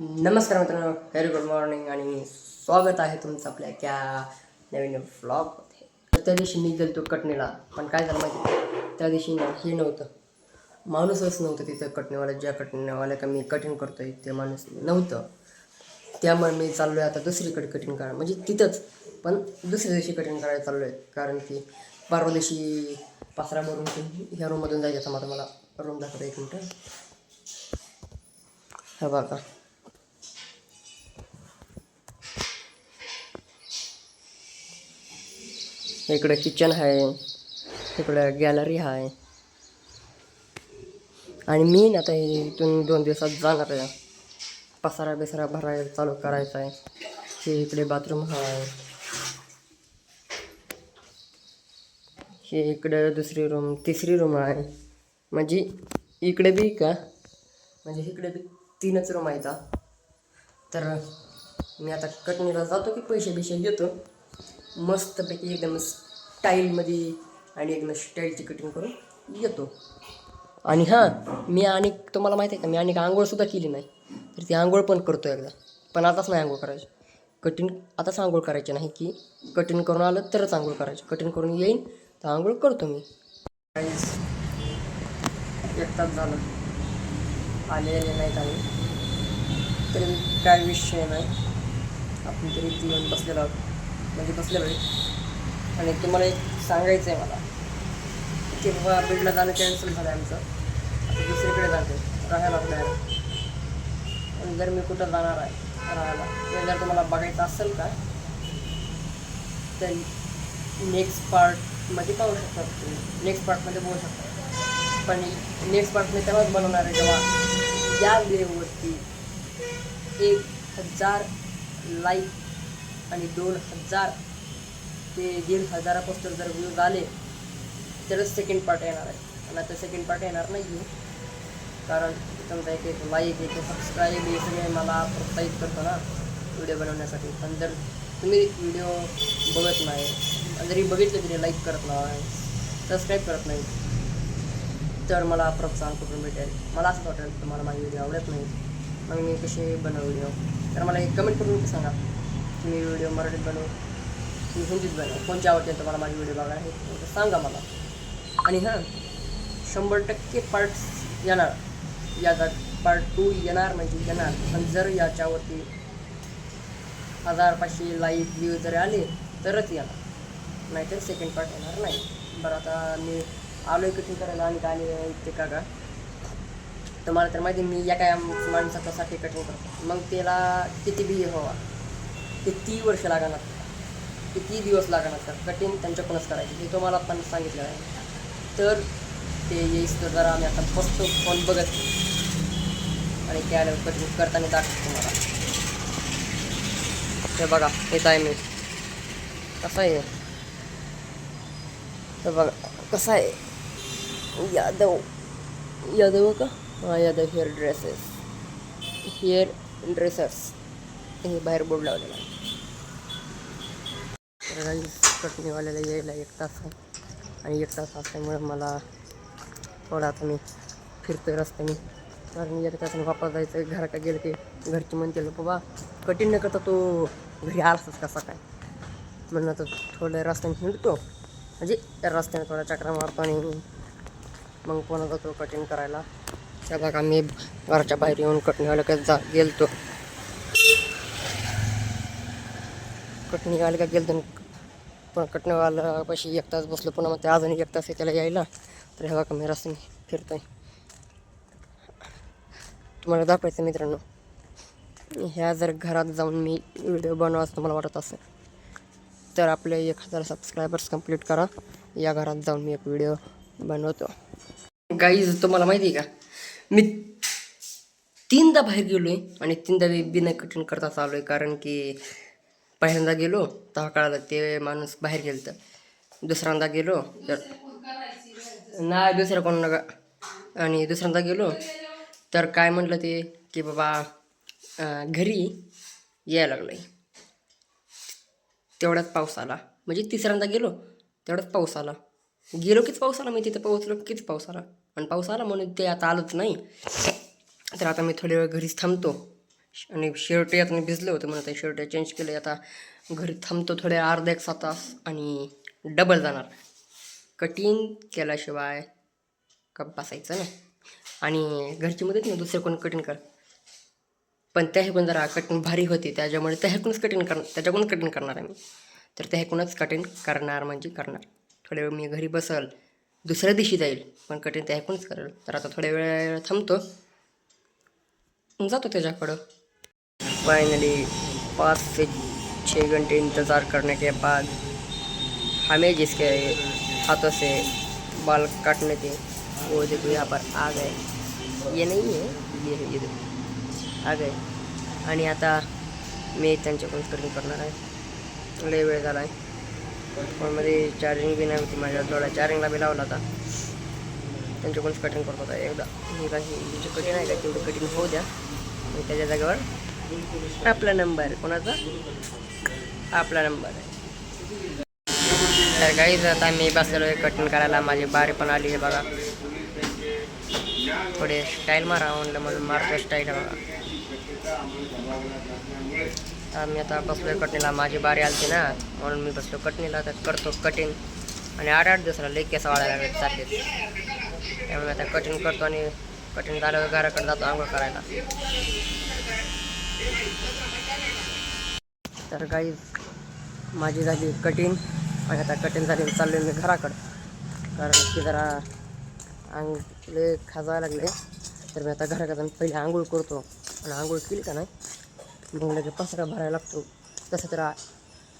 नमस्कार मित्रांनो, very good morning आणि स्वागत आहे तुमचं आपल्या त्या नवीन व्लॉगमध्ये. तर त्या दिवशी मी गेलो कटणीला, पण काय झालं माहिती, त्या दिवशी ना हे नव्हतं, माणूसच नव्हतं तिथं कटणीवाला. ज्या कटणीवाल्या का मी कटिंग करतोय ते माणूस नव्हतं. त्यामुळे मी चाललो आहे आता दुसरीकडे कटिंग करायला, म्हणजे तिथंच पण दुसऱ्या दिवशी कटिंग करायला चाललो आहे. कारण की परवा दिवशी पासरा भरून ह्या रूममधून जायचं. आता मला रूम दाखवतो, एक मिनटं. हा बघा, इकडे किचन आहे, इकडं गॅलरी आहे. आणि मी ना आता इथून 2 दिवसात जाणार आहे. पसारा बिसारा भरायला चालू करायचा आहे. हे इकडे बाथरूम आहे, हे इकडे दुसरी रूम, तिसरी रूम आहे. म्हणजे इकडे बी का, म्हणजे इकडे बी 3च रूम आहेत. तर मी आता कटणीला जातो की पैसे बिशे घेतो, मस्तपैकी एकदम स्टाईलमध्ये आणि एकदम स्टाईलची कटिंग करून येतो. आणि हां, मी आणि तुम्हाला माहिती आहे का, मी आणि आंघोळसुद्धा केली नाही. तर ती आंघोळ पण करतो एकदा. पण आताच नाही आंघोळ करायची, कटिंग आताच आंघोळ करायची नाही, की कटिंग करून आलं तरच आंघोळ करायची. कटिंग करून येईन तर आंघोळ करतो मी. काहीच 1 तास झालं आलेले नाहीत आणि तरी काय विषय नाही, आपण तरी ती येऊन बसलेलो आहोत, म्हणजे बसलेलो आहे. आणि तुम्हाला एक सांगायचं आहे मला, की बाबा बीडला जाणं कॅन्सल झालं आहे आमचं. आता दुसरीकडे जातो राहायला बाहेर. आणि जर मी कुठं जाणार आहे राहायला, ते जर तुम्हाला बघायचं असेल का, तर नेक्स्ट पार्टमध्ये पाहू शकता तुम्ही, नेक्स्ट पार्टमध्ये बघू शकता. पण नेक्स्ट पार्ट मी तेव्हाच बनवणार आहे जेव्हा या व्हिडिओवरती 1000 लाईक आणि 2000 ते 1500 जर व्ह्यूज आले तरच सेकंड पार्ट येणार आहे. आणि आता सेकंड पार्ट येणार नाही आहे, कारण तुमचा एक लाईक, एक सबस्क्राईब हे सगळे मला प्रोत्साहित करतो ना व्हिडिओ बनवण्यासाठी. पण जर तुम्ही व्हिडिओ बघत नाही, आणि जरी बघितलं तरी लाईक करत नाही, सबस्क्राईब करत नाही, तर मला प्रोत्साहन कुठून भेटेल? मला असंच वाटेल तुम्हाला माझे व्हिडिओ आवडत नाही, मग मी कसे बनवू व्हिडिओ? तर मला एक कमेंट करून सांगा की मी व्हिडिओ मराठीत बनवू की हिंदीत बनवू, कोणची आवडते तुम्हाला माझी व्हिडिओ बघायला हे सांगा मला. आणि हां, 100% पार्ट्स येणार, याचा पार्ट 2 येणार म्हणजे येणार. पण जर याच्यावरती 1500 लाईक व्ह्यू जर आले तरच येणार, नाहीतर सेकंड पार्ट येणार नाही. बरं, आता मी आलो आहे कटिंग करायला आणि काय ते का तुम्हाला तर माहिती, मी या काय माणसासाठी कटिंग करतो, मग त्याला किती बी हवा, किती वर्ष लागणार, किती दिवस लागणार, तर कटिंग त्यांच्याकडूनच करायची हे तुम्हाला पण सांगितलं आहे. तर ते येईस तर जरा आम्ही आता बसतो फोन बघत आणि त्या कटिंग करताना दाखवतो तुम्हाला. हे बघा, येत आहे मी, कसं आहे तर बघा कसं आहे. यादव का, हां यादव हेअर ड्रेसर्स हे बाहेर बोर्ड लावलेला आहे. तर कटणीवाल्याला यायला 1 तास आहे, आणि 1 तास असल्यामुळे मला थोडा आता मी फिरतोय रस्त्याने. कारण 1 तासाने वापस जायचं. घराकडे गेलं की घरची म्हणते बाबा कटिंग न करता तो घरी आलासच कसा काय, म्हणून आता थोड्या रस्त्याने हिंडतो, म्हणजे रस्त्याने थोडा चक्रा मारतो आणि मग पुन्हा जातो कटिंग करायला. त्या बघा, मी घराच्या बाहेर येऊन कटणीवाल्या का गेलतो, कटणीवाल्या का गेलतो, पण कटणीवाल्यापाशी 1 तास बसलो. पुन्हा मग ते अजून 1 तास आहे त्याला यायला. तर हे बघा, मी रस्त्याने फिरतोय, तुम्हाला दाखवायचं मित्रांनो. ह्या जर घरात जाऊन मी व्हिडिओ बनवायचं तुम्हाला वाटत असेल तर आपले 1000 सबस्क्रायबर्स कंप्लीट करा. या घरात जाऊन मी एक व्हिडिओ बनवतो. गाईज, तुम्हाला माहिती आहे का, मी 3दा बाहेर गेलो आहे आणि 3दा बिना कटिंग करता चालू आहे. कारण की पहिल्यांदा गेलो तेव्हा कळालं ते माणूस बाहेर गेलं, तर दुसऱ्यांदा गेलो तर नाही, दुसऱ्या कोण नका. आणि दुसऱ्यांदा गेलो तर काय म्हटलं ते, की बाबा घरी यायला लागलं आहे. तेवढ्यात पाऊस आला, म्हणजे तिसऱ्यांदा गेलो तेवढ्यात पाऊस आला. गेलो कीच पाऊस आला, मी तिथं पोहोचलो कीच पाऊस आला. आणि पाऊस आला म्हणून ते आता आलोच नाही. तर आता मी थोड्या वेळ घरीच थांबतो, आणि शर्ट आता भिजलं होतं म्हणून ते शर्ट चेंज केलं. आता घरी थांबतो थोडे अर्धा 1 तास आणि डबल जाणार. कटिंग केल्याशिवाय का बसायचं ना. आणि घरची मदत नाही दुसरे कोण कटिंग कर, पण त्या ह्याकून जरा कटिंग भारी होती त्याच्यामुळे त्याच्याकडूनच कटिंग करणार आहे मी. तर त्या ह्याकूनच कटिंग करणार म्हणजे करणार. थोड्या वेळ मी घरी बसल, दुसऱ्या दिवशी जाईल, पण कटिंग त्या ह्याकूनच करेल. तर आता थोड्या वेळ थांबतो, जातो त्याच्याकडं. फाइनली 5 से 6 घंटे इंतज़ार करने के बाद हमें जिसके हाथों से बाल काटने थे वो देखो यहाँ पर आ गए. ये नहीं है, ये देखो आ गए. आणि आता मी त्यांच्याकडून कटिंग करणार आहे. लय वेळ झाला आहे. फोनमध्ये चार्जिंग बी नाही होती माझ्या, थोडा चार्जिंगला बी लावला होता. त्यांच्याकडूनच कटिंग करत होता एकदा. मी काही जे कटिंग आहे का तेवढं कटिंग होऊ द्या. आणि त्याच्या जागेवर आपला नंबर, कोणाचा आपला नंबर आहे. तर काहीच आता मी बसलेलो आहे कटिंग करायला. माझी बारी पण आली आहे बघा. थोडे स्टाईल मारा म्हणलं म्हणून मारतो स्टाईल आहे बघा. मी आता बसलोय कटणीला. माझी बारी आली ना म्हणून मी बसलो कटणीला. तर करतो कटिंग. आणि 8 दिवसाला लई केस वाढायला लागले चालले. त्यामुळे आता कटिंग करतो आणि कटिंग झाल्यावर घराकडे जातो आंघोळ करायला. तर काही माझी झाली कटिंग आणि आता कटिंग झाली चाललो मी घराकडं. कारण की जरा लय खाजायला लागले. तर मी आता घराकडे जाऊन पहिले आंघोळ करतो. आणि आंघोळ केली का नाही मग लगेच पसरा भरायला लागतो. तसं तर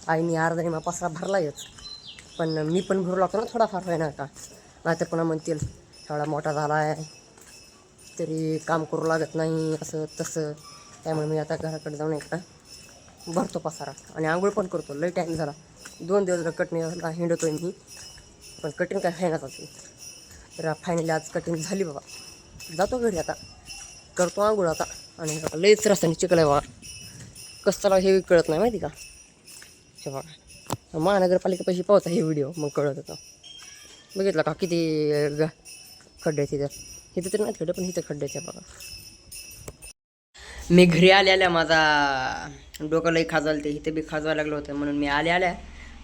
आईने अर्धा निमा पसरा भरलायच, पण मी पण भरू लागतो ना थोडाफार आहे ना का. नाहीतर पुन्हा म्हणतील एवढा मोठा झाला आहे तरी काम करू लागत नाही असं तसं. त्यामुळे मी आता घराकडे जाऊन एकदा भरतो पसारा आणि आंघोळ पण करतो. लई टाईम झाला, 2 दिवस कटिंगला हिंडतो आहे मी, पण कटिंग काय आहे ना जाते. तर फायनली आज कटिंग झाली बाबा. जातो घरी आता, करतो आंघोळ आता. आणि लईच रस्त्याने चिखल आहे बाबा. कसं चालू हे कळत नाही माहिती का. हे बघा महानगरपालिकेपाशी पाहता हे व्हिडिओ मग कळत होतं. बघितलं का किती खड्डे आहेत तिथं. इथं तर नाही खड्डे, पण इथं खड्डे आहेत बघा. मी घरी आल्या माझा डोकं लई खाजवलं. ते इथे बी खाजवायला लागलं होतं म्हणून मी आल्या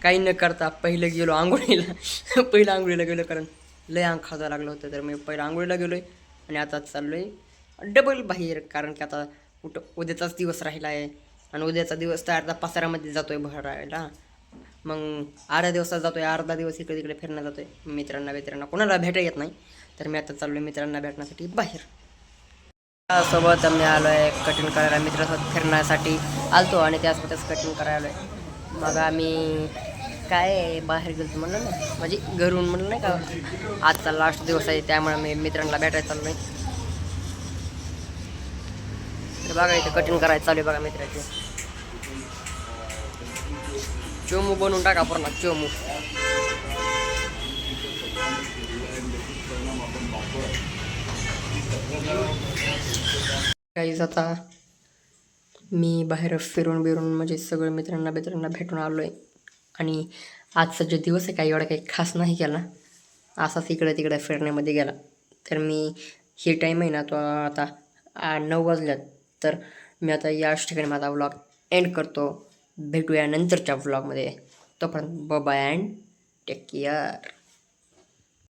काही न करता पहिलं गेलो आंघोळीला. पहिलं आंघोळीला गेलो कारण लय अंग खाजवायला लागलं होतं. तर मी पहिलं आंघोळीला गेलो आहे आणि आता चाललो आहे डबल बाहेर. कारण की आता उद्याचाच दिवस राहिला आहे आणि उद्याचा दिवस तर अर्धा पसारामध्ये जातो आहे भरायला. मग अर्ध्या दिवसात जातो आहे, अर्धा दिवस इकडे तिकडे फिरण्यात जातो आहे. मित्रांना कोणाला भेटा येत नाही. तर मी आता चाललो आहे मित्रांना भेटण्यासाठी बाहेर. सोबत मी आलो आहे कटिंग करायला. मित्रासोबत फिरण्यासाठी आलतो आणि त्यासोबतच कटिंग करायला आलो आहे. मग आम्ही काय बाहेर गेलो म्हणलं ना, म्हणजे घरून म्हणलं नाही का आजचा लास्ट दिवस आहे त्यामुळे मी मित्रांना भेटायला चाललो आहे. तर बघा इथे कटिंग करायचं चालू आहे बघा मित्राचे. चोमू बनवून टाका पूर्ण चोमू. काहीच आता मी बाहेर फिरून म्हणजे सगळं मित्रांना भेटून आलो आहे. आणि आजचा जो दिवस आहे काही एवढा काही खास नाही केला, असाच इकडे तिकडे फिरण्यामध्ये गेला. तर मी हे टाईम आहे ना तो आता 9 वाजल्यात. तर मी आता याच ठिकाणी माझा व्लॉग एंड करतो. भेटूया नंतरच्या व्लॉगमध्ये. तोपर्यंत बाय अँड टेक केअर.